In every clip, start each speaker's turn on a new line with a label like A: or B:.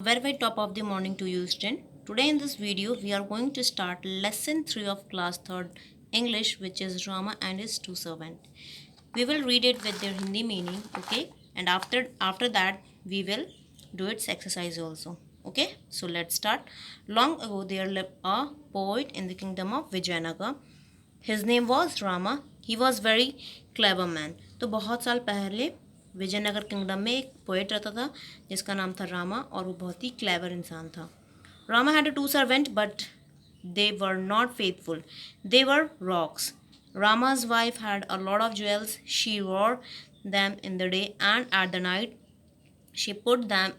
A: Very very top of the morning to you student. Today in this video we are going to start lesson 3 of class 3rd English, which is Rama and his two servants. We will read it with their Hindi meaning, okay, and after that we will do its exercise also. Okay, so let's start. Long ago there lived a poet in the kingdom of Vijayanagar. His name was Rama. He was very clever man. तो बहुत साल पहले Vijayanagar kingdom में एक poet रहता था जिसका नाम था रामा, और वो बहुत ही क्लेवर इंसान था. Rama had two servant but they were not faithful. They were rocks. Rama's wife had a lot of jewels. She wore them in the day, and at the night she put them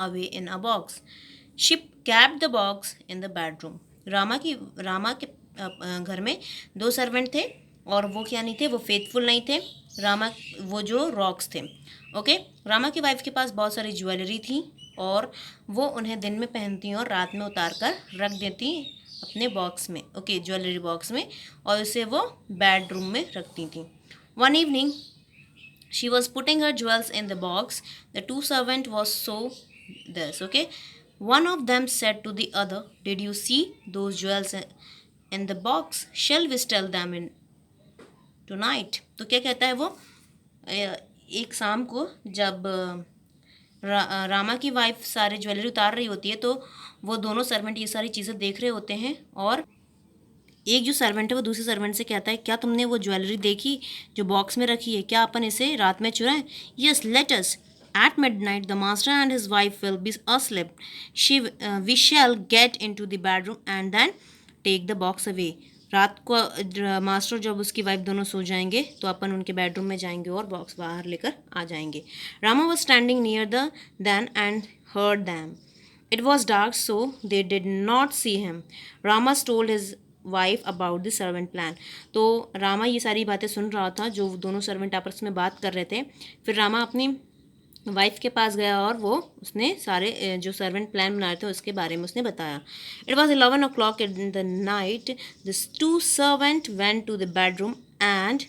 A: away in a box. She kept the box in the bedroom. Rama के घर में दो servant थे, और वो क्या नहीं थे, वो फेथफुल नहीं थे. रामा वो जो रॉक्स थे. ओके, रामा की वाइफ के पास बहुत सारी ज्वेलरी थी, और वो उन्हें दिन में पहनती और रात में उतार कर रख देती अपने बॉक्स में, ओके, ज्वेलरी बॉक्स में, और उसे वो बेडरूम में रखती थी. One evening she was putting her jewels in the box. The two servants was so this, okay. One of them said to the other, did you see those jewels in the box? Shall we steal them in tonight? तो क्या कहता है वो, एक शाम को जब रामा की वाइफ सारे ज्वेलरी उतार रही होती है, तो वो दोनों सर्वेंट ये सारी चीज़ें देख रहे होते हैं, और एक जो सर्वेंट है वो दूसरे सर्वेंट से कहता है, क्या तुमने वो ज्वेलरी देखी जो बॉक्स में रखी है? क्या अपन इसे रात में चुराएं? Yes, let us. At midnight, the master and his wife will be asleep. We shall get into the bedroom and then take the box away. रात को मास्टर जब उसकी वाइफ दोनों सो जाएंगे तो अपन उनके बेडरूम में जाएंगे और बॉक्स बाहर लेकर आ जाएंगे. Rama was standing near the den and heard them. It was dark, so they did not see him. Rama told his wife about the servant plan. तो रामा ये सारी बातें सुन रहा था जो दोनों सर्वेंट आपस में बात कर रहे थे. फिर रामा अपनी वाइफ के पास गया और वो उसने सारे जो सर्वेंट प्लान बना रहे थे उसके बारे में उसने बताया. It was 11 o'clock in the night. This two servant went to the bedroom and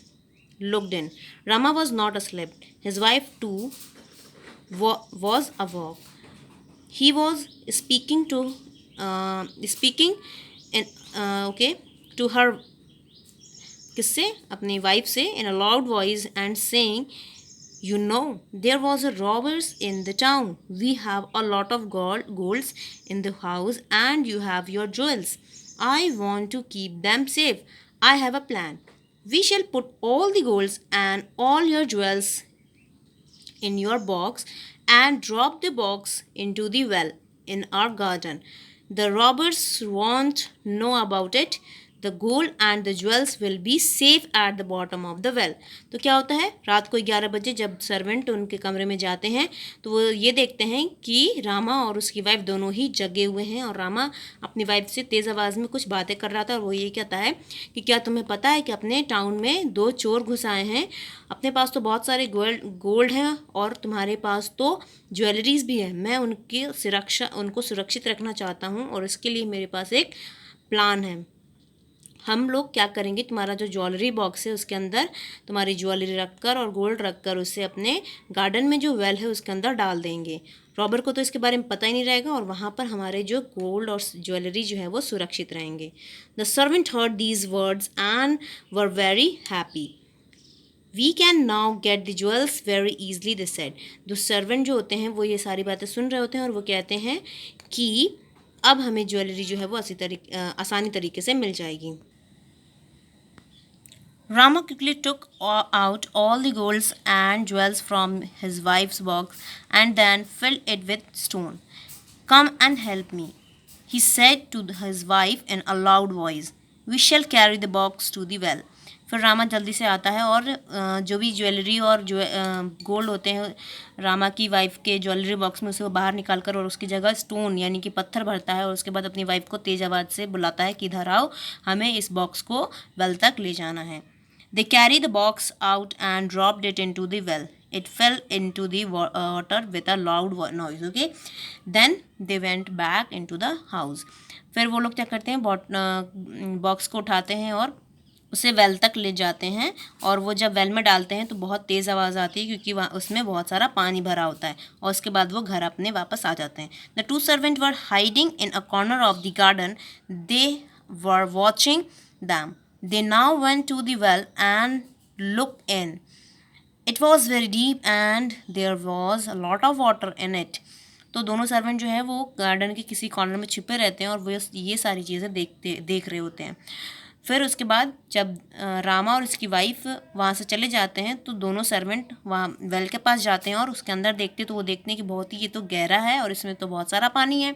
A: looked in. Rama was not asleep. His wife too was awake. He was speaking in okay to her, किससे? अपनी wife से, in a loud voice and saying, you know, there was a robbers in the town. We have a lot of golds in the house, and you have your jewels. I want to keep them safe. I have a plan. We shall put all the golds and all your jewels in your box and drop the box into the well in our garden. The robbers won't know about it. The gold and the jewels will be safe at the bottom of the well. तो क्या होता है, रात को 11 बजे जब servant उनके कमरे में जाते हैं तो वो ये देखते हैं कि रामा और उसकी वाइफ दोनों ही जगे हुए हैं, और रामा अपनी वाइफ से तेज़ आवाज़ में कुछ बातें कर रहा था, और वो ये कहता है कि क्या तुम्हें पता है कि अपने टाउन में 2 चोर घुस आए हैं? अपने पास तो बहुत सारे गोल्ड हैं और तुम्हारे पास तो ज्वेलरीज भी है. मैं उनको सुरक्षित रखना चाहता हूँ, और इसके लिए मेरे पास एक प्लान है. हम लोग क्या करेंगे, तुम्हारा जो ज्वेलरी बॉक्स है उसके अंदर तुम्हारी ज्वेलरी रखकर और गोल्ड रखकर उसे अपने गार्डन में जो वेल है उसके अंदर डाल देंगे. रॉबर को तो इसके बारे में पता ही नहीं रहेगा, और वहाँ पर हमारे जो गोल्ड और ज्वेलरी जो है वो सुरक्षित रहेंगे. The servant heard these words and were very happy. We can now get the jewels very easily, this said. जो सर्वेंट जो होते हैं वो ये सारी बातें सुन रहे होते हैं, और वो कहते हैं कि अब हमें ज्वेलरी जो है वो आसानी तरीके से मिल जाएगी. Rama quickly took out all the golds and jewels from his wife's box and then filled it with stone. Come and help me, he said to his wife in a loud voice. We shall carry the box to the well. फिर रामा जल्दी से आता है और जो भी jewellery और जो गोल्ड होते हैं रामा की वाइफ के ज्वेलरी बॉक्स में उसे वो बाहर निकाल कर और उसकी जगह स्टोन यानी कि पत्थर भरता है, और उसके बाद अपनी वाइफ को तेज़ आवाज़ से बुलाता है कि इधर आओ, हमें इस बॉक्स को वेल तक ले जाना है. They carried the box out and dropped it into the well. It fell into the water with a loud noise. Okay, then they went back into the house. फिर वो लोग क्या करते हैं, बॉक्स को उठाते हैं और उसे वेल तक ले जाते हैं और वो जब वेल में डालते हैं तो बहुत तेज़ आवाज़ आती है क्योंकि वहाँ उसमें बहुत सारा पानी भरा होता है और उसके बाद वो घर अपने वापस आ जाते हैं. The two servant were hiding in a corner of the garden. They were watching them. They now went to the well and look in. It was very deep and there was a lot of water in it. तो दोनों servant जो है वो garden के किसी corner में छिपे रहते हैं और वो ये सारी चीज़ें देख रहे होते हैं. फिर उसके बाद जब रामा और उसकी वाइफ वहाँ से चले जाते हैं तो दोनों सर्वेंट वहाँ वेल के पास जाते हैं और उसके अंदर देखते तो वो देखते हैं कि बहुत ही ये तो गहरा है और इसमें तो बहुत सारा पानी है.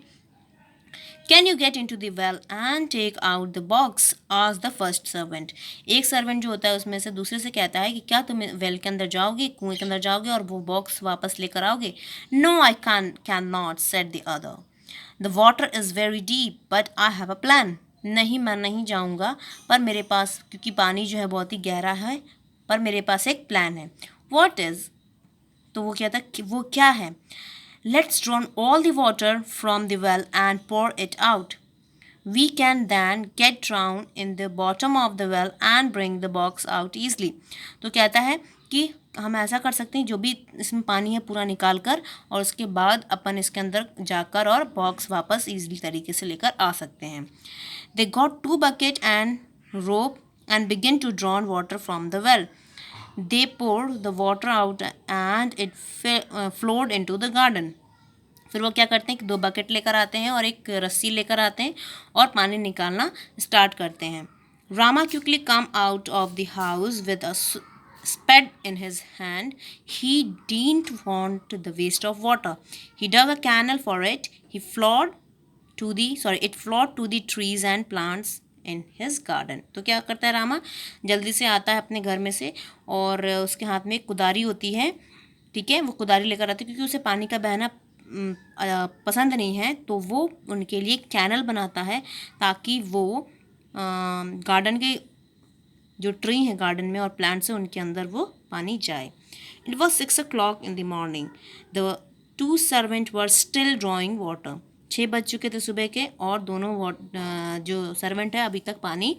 A: Can you get in to the well and take out the box आज द फर्स्ट सर्वेंट. एक सर्वेंट जो होता है उसमें से दूसरे से कहता है कि क्या तुम वेल के अंदर जाओगे, कुएं के अंदर जाओगे और वो बॉक्स वापस लेकर आओगे. No I can not said the other. The water is very deep but I have a plan. नहीं, मैं नहीं जाऊँगा, पर मेरे पास, क्योंकि पानी जो है बहुत ही गहरा है, पर मेरे पास एक प्लान है. What is. तो वो कहता कि वो क्या है. Let's drawn all the water from the well and pour it out. We can then get drown in the bottom of the well and bring the box out easily. तो कहता है कि हम ऐसा कर सकते हैं, जो भी इसमें पानी है पूरा निकाल कर और उसके बाद अपन इसके अंदर जाकर और बॉक्स वापस ईजली तरीके से लेकर आ सकते हैं. They got 2 buckets and rope and began to draw water from the well. They poured the water out and it flowed into the garden. फिर वो क्या करते हैं कि 2 बकेट लेकर आते हैं और एक रस्सी लेकर आते हैं और पानी निकालना स्टार्ट करते हैं. Rama quickly come out of the house with a spade in his hand. He didn't want the waste of water. He dug a canal for it. It flowed to the trees and plants in his garden. तो क्या करता है रामा, जल्दी से आता है अपने घर में से और उसके हाथ में एक कुदारी होती है. ठीक है, वो कुदारी लेकर आते हैं क्योंकि उसे पानी का बहना पसंद नहीं है, तो वो उनके लिए कैनल बनाता है ताकि वो गार्डन के जो ट्री हैं गार्डन में और प्लांट्स हैं उनके अंदर वो पानी जाए. It was 6 o'clock in the morning. The 2 servants were still drawing water. 6 बज चुके थे सुबह के और दोनों जो सर्वेंट है अभी तक पानी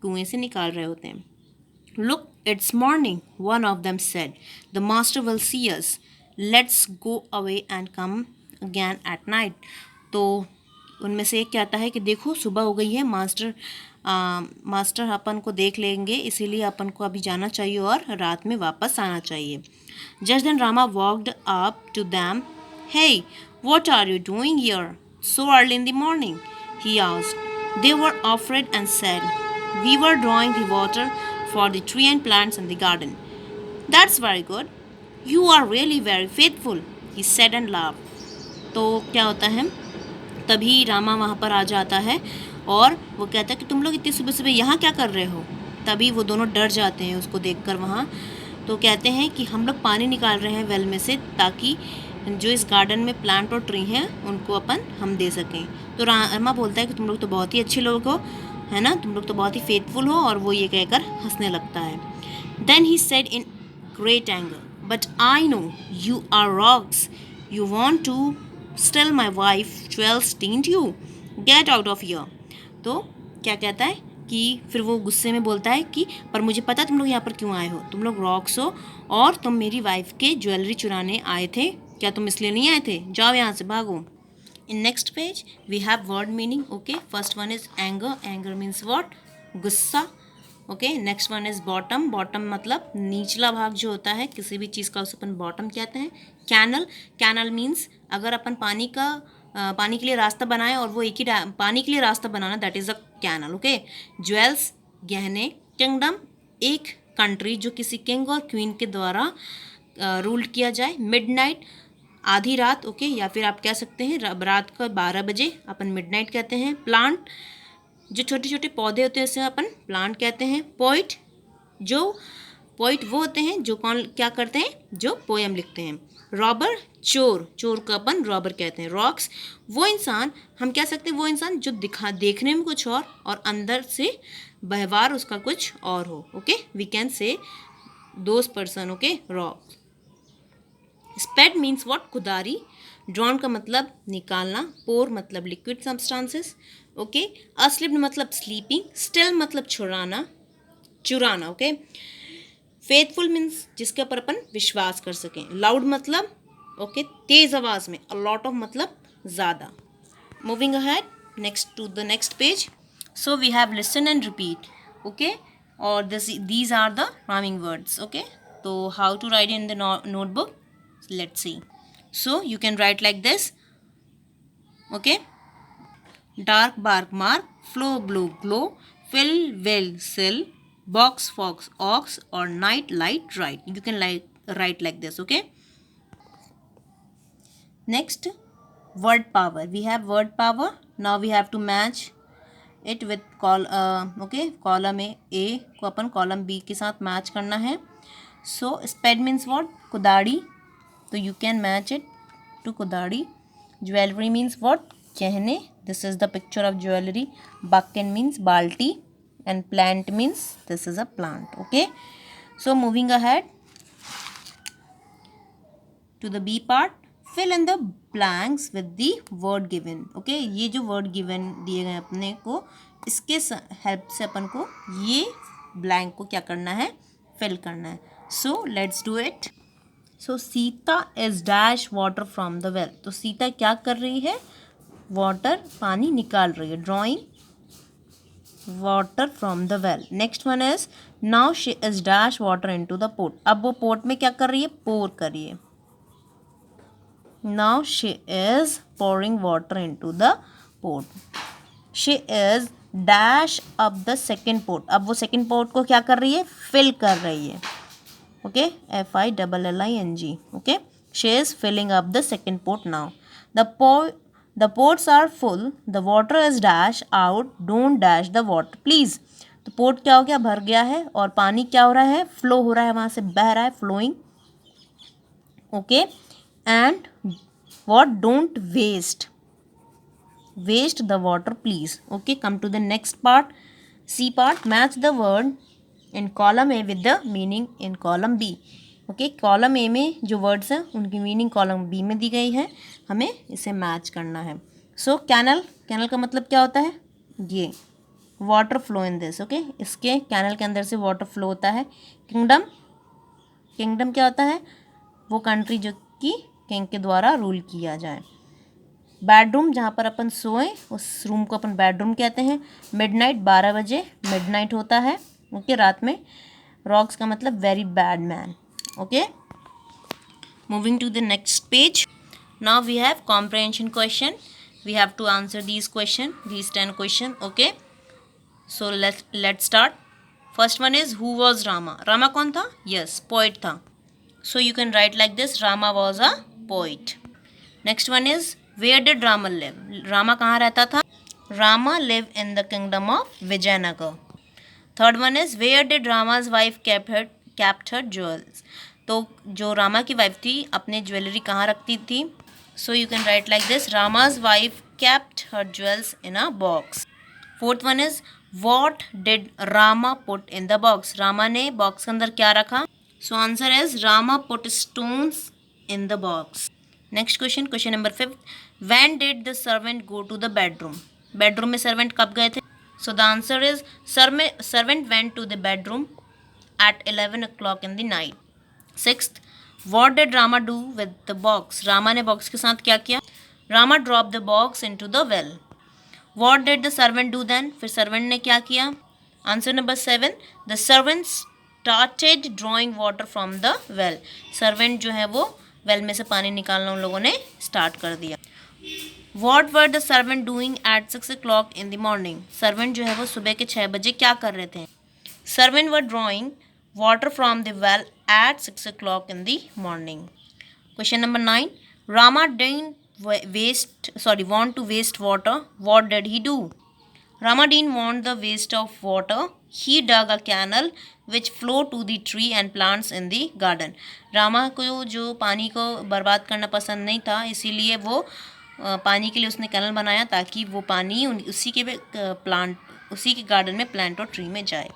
A: कुएं से निकाल रहे होते हैं. Look, it's morning, one of them said. The master will see us. Let's go away and come again at night. तो उनमें से एक कहता है कि देखो सुबह हो गई है, मास्टर अपन को देख लेंगे, इसीलिए अपन को अभी जाना चाहिए और रात में वापस आना चाहिए. Just then Rama walked up to them. Hey, what are you doing here so early in the morning? He asked. They were afraid and said, we were drawing the water for the tree and plants in the garden. That's very good. You are really very faithful, he said and laughed. तो क्या होता है, तभी रामा वहाँ पर आ जाता है और वो कहता है कि तुम लोग इतनी सुबह सुबह यहाँ क्या कर रहे हो. तभी वो दोनों डर जाते हैं उसको देखकर वहाँ. तो कहते हैं कि हम लोग पानी निकाल रहे हैं वेल में से ताकि जो इस गार्डन में प्लांट और ट्री हैं उनको अपन हम दे सकें. तो रामा बोलता है कि तुम लोग तो बहुत ही अच्छे लोग हो, है ना, तुम लोग तो बहुत ही फेथफुल हो, और वो ये कहकर हंसने लगता है. Then he said in great anger, but I know you are rogues. You want to steal my wife jewels, didn't you? Get out of here. तो क्या कहता है कि फिर वो गुस्से में बोलता है कि पर मुझे पता तुम लोग यहाँ पर क्यों आए हो. तुम लोग रॉक्स हो और तुम मेरी वाइफ के ज्वेलरी चुराने आए थे. क्या तुम इसलिए नहीं आए थे? जाओ यहाँ से, भागो. In next page we have word meaning. Okay, first one is anger. Anger means what? गुस्सा. Okay, next one is bottom. Bottom मतलब निचला भाग जो होता है किसी भी चीज़ का, उसे अपन बॉटम कहते हैं. कैनल. कैनल मीन्स अगर अपन पानी के लिए रास्ता बनाए और वो एक ही पानी के लिए रास्ता बनाना, that is a canal. Okay. Jewels, गहने. किंगडम, एक कंट्री जो किसी किंग और क्वीन के द्वारा रूल किया जाए. मिडनाइट, आधी रात. ओके, या फिर आप कह सकते हैं रात का 12 बजे अपन मिडनाइट कहते हैं. प्लांट, जो छोटे छोटे पौधे होते हैं उसे अपन प्लांट कहते हैं. पोइट वो होते हैं जो क्या करते हैं, जो पोएम लिखते हैं. रॉबर, चोर को अपन रॉबर कहते हैं. रॉक्स, वो इंसान, हम कह सकते हैं वो इंसान जो देखने में कुछ और अंदर से व्यवहार उसका कुछ और हो. Okay, we can say those person. Okay, rogue. Spade means what? कुदारी. ड्रॉन का मतलब निकालना. पोर मतलब लिक्विड सब्सटेंसेस. ओके. अस्लिप्ड मतलब स्लीपिंग. स्टिल मतलब छुड़ाना. चुराना, ओके। फेथफुल मीन्स जिसके ऊपर अपन विश्वास कर सकें। लाउड मतलब ओके तेज आवाज में। अ लॉट ऑफ मतलब ज़्यादा। Moving ahead next to the next page. So we have listen and repeat, okay, or these are the rhyming words, okay. So how to write in the notebook, let's see. So you can write like this, okay. Dark bark mark, flow blow glow, fill will sill, box fox ox, or night light right. You can write like this, okay. Next, word power. We have word power. Now we have to match it with okay column A को अपन column B के साथ match करना है. So spade means what, कुदाड़ी, तो you can match it to कुदाड़ी. Jewellery means what, गहने, this is the picture of jewellery. Bucket means बाल्टी and plant means this is a plant, okay. So moving ahead to the B part. Fill in the blanks with the word given, okay. ये जो word given दिए गए अपने को, इसके help से अपन को ये ब्लैंक को क्या करना है, फिल करना है. So let's do it. So Sita is dash water from the well. तो सीता क्या कर रही है, वाटर पानी निकाल रही है. Drawing water from the well. Next one is now she is dash water into the pot. अब वो पोट में क्या कर रही है, पोर कर रही है. Now she is pouring water into the pot. She is dash up the second pot. अब वो second pot को क्या कर रही है, fill कर रही है, okay. FILLING, okay. She is filling up the second pot now. The pots are full. The water is dash out. Don't dash the water, please. तो पोट क्या हो गया, भर गया है, और पानी क्या हो रहा है, फ्लो हो रहा है, वहाँ से बह रहा है, flowing, okay. And what, don't waste the water, please, okay. Come to the next part, C part. Match the word in column A with the meaning in column B, okay. column A में जो words हैं उनकी meaning column B में दी गई है, हमें इसे match करना है. So कैनल का मतलब क्या होता है, ये water flow in this, okay. इसके कैनल के अंदर से वाटर फ्लो होता है. किंगडम क्या होता है, वो कंट्री जो कि किंग के द्वारा रूल किया जाए. बेडरूम जहाँ पर अपन सोएं उस रूम को अपन बेडरूम कहते हैं. मिडनाइट 12 बजे मिडनाइट होता है, ओके, रात में. रॉक्स का मतलब very bad man, okay. Moving to the next page. Now we have comprehension question. We have to answer these 10 question, okay. So let's start. First one is who was Rama. Rama कौन था, yes, poet था. So you can write like this, Rama was a poet. Next one is where did Rama live. Rama कहाँ रहता था, Rama lived in the kingdom of Vijayanagar. Third one is where did Rama's wife kept her jewels. तो जो रामा की wife थी अपने jewellery कहाँ रखती थी. So you can write like this, Rama's wife kept her jewels in a box. Fourth one is what did Rama put in the box. Rama ने box के अंदर क्या रखा. So answer is Rama put stones in the box. Next question, question number 5. When did the servant go to the bedroom. Bedroom में servant कब गए थे. So the answer is servant went to the bedroom at 11 o'clock in the night. Sixth, what did Rama do with the box. Rama ने box के साथ क्या किया. Rama dropped the box into the well. What did the servant do then. फिर servant ने क्या किया. Answer number 7. The servants started drawing water from the well. Servant जो है वो वेल में से पानी निकालना उन लोगों ने स्टार्ट कर दिया. What were the servant doing at 6 o'clock in the morning. Servant जो है वो सुबह के 6 बजे क्या कर रहे थे. Servant were drawing water from the well at 6 o'clock in the morning. Question number 9. Rama didn't want to waste water. What did he do. Rama didn't want the waste of water. He dug a canal which flowed to the tree and plants in the garden. Rama को जो पानी को बर्बाद करना पसंद नहीं था, इसीलिए वो पानी के लिए उसने कैनल बनाया ताकि वो पानी उसी के गार्डन में प्लांट और ट्री में जाए.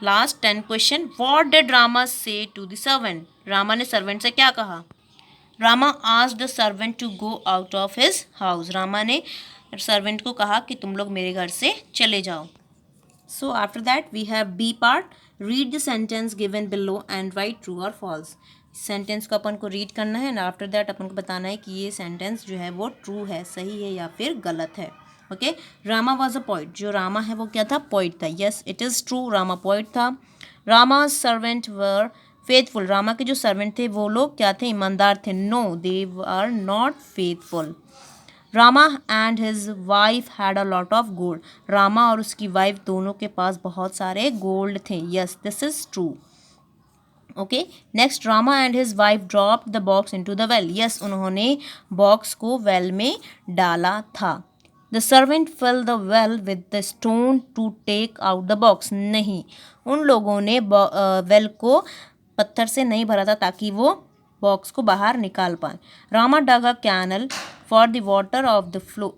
A: Last 10 question. What did Rama से टू द सर्वेंट. रामा ने सर्वेंट से क्या कहा. Rama asked the servant to go out of his house. Rama ने सर्वेंट को कहा कि तुम लोग मेरे घर से चले जाओ. So after that we have B part. Read the sentence given below and write true or false. Sentence को अपन को रीड करना है एंड आफ्टर दैट अपन को बताना है कि ये सेंटेंस जो है वो ट्रू है, सही है या फिर गलत है. Okay. Rama was a poet. जो रामा है वो क्या था? पोइट था. Yes it is true, Rama poet था. रामा सर्वेंट वर फेथफुल. रामा के जो सर्वेंट थे वो लोग क्या थे? ईमानदार थे. No they are not faithful. Rama and his wife had a lot of gold. Rama और उसकी वाइफ दोनों के पास बहुत सारे गोल्ड थे. Yes this is true. Okay. Next, Rama and his wife drop the box into the well. Yes उन्होंने box को well में डाला था. The servant fill the well with the stone to take out the box. नहीं, उन लोगों ने well को पत्थर से नहीं भरा था ताकि वो बॉक्स को बाहर निकाल पाए. Rama dug a canal for the water of the flow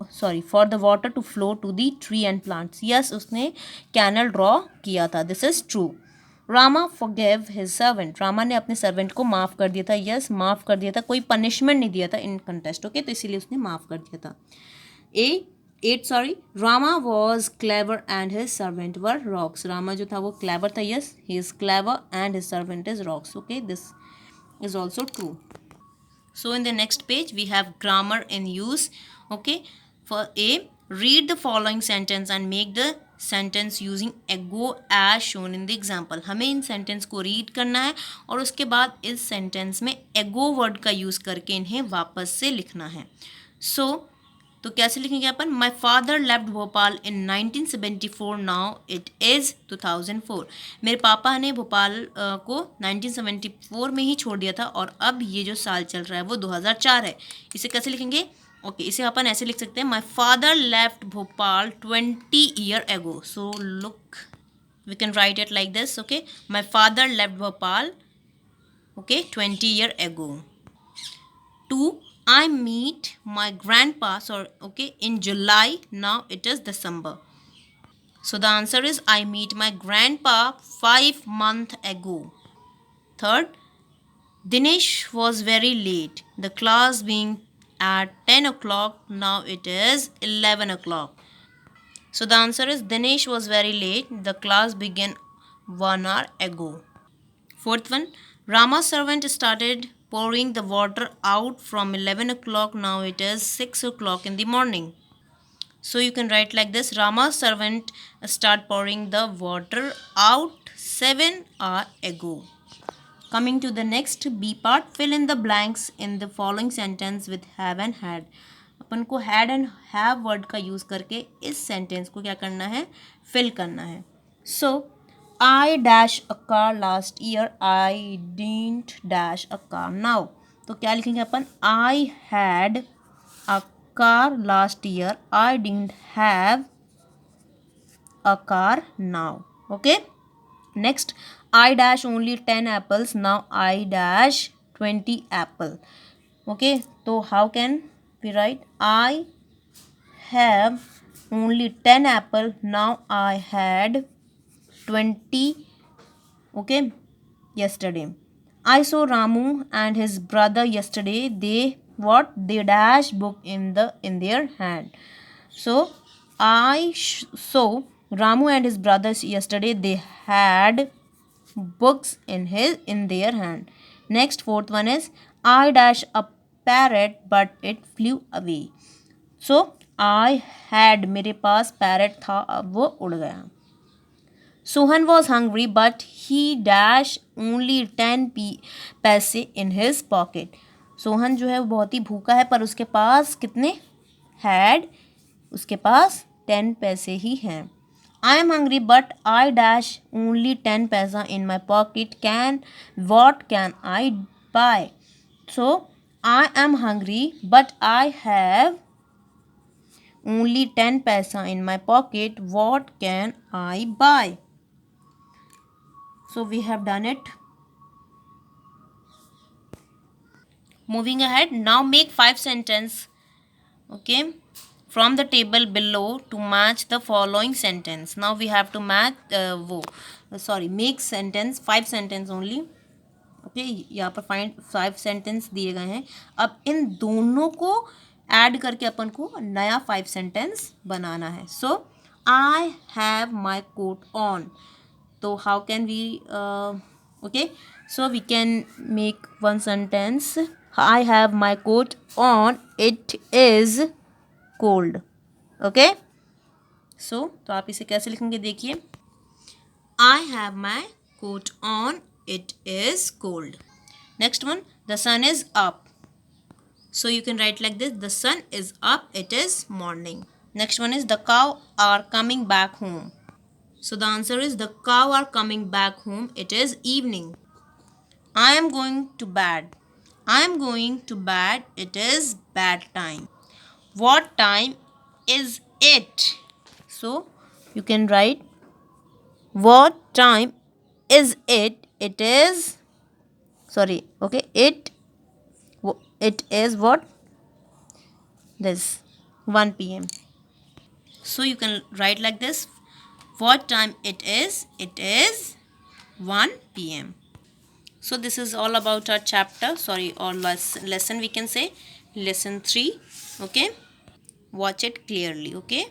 A: for the water to flow to the tree and plants. Yes उसने कैनल ड्रॉ किया था. This is true. Rama forgive his servant. Rama ने अपने सर्वेंट को माफ़ कर दिया था. यस माफ़ कर दिया था, कोई पनिशमेंट नहीं दिया था इन कंटेस्ट. ओके, तो इसीलिए उसने माफ़ कर दिया था. Rama was clever and his servant were rocks. Rama जो था वो क्लेवर था. Yes he is clever and his servant is rocks. Okay, this is also true. So in the next page we have grammar in use. Okay, for A, read the following sentence and make the sentence using ago as shown in the example. हमें इन sentence को read करना है और उसके बाद इस sentence में ago word का यूज़ करके इन्हें वापस से लिखना है. तो कैसे लिखेंगे अपन? My father left Bhopal in 1974. Now it is 2004. मेरे पापा ने भोपाल को 1974 में ही छोड़ दिया था और अब ये जो साल चल रहा है वो 2004 है. इसे कैसे लिखेंगे? ओके, इसे अपन ऐसे लिख सकते हैं, my father left Bhopal 20 year ago. So look, we can write it like this. Okay, my father left Bhopal, okay, 20 year ago. 2, I meet my grandpa, in July. Now it is December. So the answer is I meet my grandpa 5 months ago. Third, Dinesh was very late. The class being at 10 o'clock. Now it is 11 o'clock. So the answer is Dinesh was very late. The class began 1 hour ago. Fourth one, Rama's servant started pouring the water out from 11 o'clock. Now it is 6 o'clock in the morning. So you can write like this, Rama's servant started pouring the water out 7 hours ago. Coming to the next B part, fill in the blanks in the following sentence with have and had. अपन को had and have word का use करके इस sentence को क्या करना है? Fill करना है. So I dash a car last year. I didn't dash a car now. तो क्या लिखेंगे अपन? I had a car last year. I didn't have a car now. Okay. Next, I dash only 10 apples. Now I dash 20 apple. Okay. So how can we write? I have only 10 apple. Now I had 20, okay, yesterday. I saw Ramu and his brother yesterday. They dash book in their hand. So I saw Ramu and his brothers yesterday. They had books in their hand. Next, fourth one is I dash a parrot but it flew away. So I had, मेरे पास parrot था, अब वो उड़ गया. Sohan was hungry but he dash only 10 पैसे in his pocket. Sohan जो है वो बहुत ही भूखा है पर उसके पास कितने? had, उसके पास 10 पैसे ही हैं. I am hungry but I dash only 10 पैसा in my pocket. What can I buy? So I am hungry but I have only 10 paisa in my pocket. What can I buy? So we have done it. Moving ahead, now make 5 sentences, okay, from the table below to match the following sentence. Now we have to match make sentence 5 sentence only. Okay, यहाँ पर find 5 sentence दिए गए हैं. अब इन दोनों को add करके अपन को नया 5 सेंटेंस बनाना है. सो I have my coat on. So how can we okay, so we can make one sentence. I have my coat on, it is cold. Okay, so तो आप इसे कैसे लिखेंगे देखिए. I have my coat on, it is cold. Next one, the sun is up. So you can write like this, the sun is up, it is morning. Next one is the cow are coming back home. So the answer is the cow are coming back home, it is evening. I am going to bed. I am going to bed, it is bed time. What time is it? So you can write what time is it? It is sorry, okay, it is what? This 1 p.m. So you can write like this, what time it is? It is 1 p.m. So this is all about our chapter, sorry, or lesson we can say, lesson 3. Okay, watch it clearly. Okay.